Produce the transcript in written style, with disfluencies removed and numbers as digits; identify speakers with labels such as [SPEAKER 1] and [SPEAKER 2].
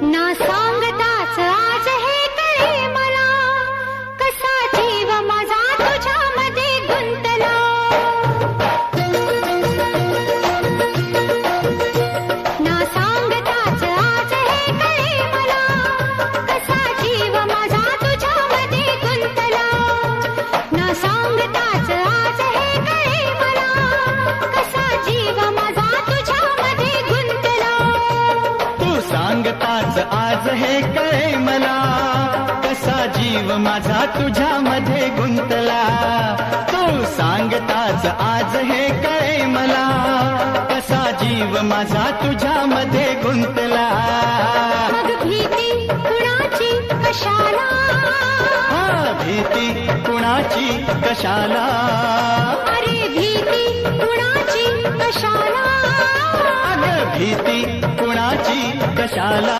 [SPEAKER 1] ना सांगताच आज हे कळे मला, कसा जीव माझा तुझ्यामध्ये गुंतला. ना सांगताच आज हे कळे मला, कसा जीव माझा तुझ्यामध्ये गुंतला. ना सांगताच आज हे कळे मला, कसा जीव माझा तुझ्यामध्ये गुंतला.
[SPEAKER 2] तू सांगताच आज हे कळे मला, कसा जीव माझा तुझ्यामध्ये गुंतला. तू सांगताच आज हे कळे मला, कसा जीव माझा तुझ्यामध्ये गुंतला.
[SPEAKER 1] मग भीती कुणाची कशाला,
[SPEAKER 2] भीती कुणाची कशाला.
[SPEAKER 1] अरे भीती कुणाची कशाला.
[SPEAKER 2] अगं भीती कुणाची कशाला.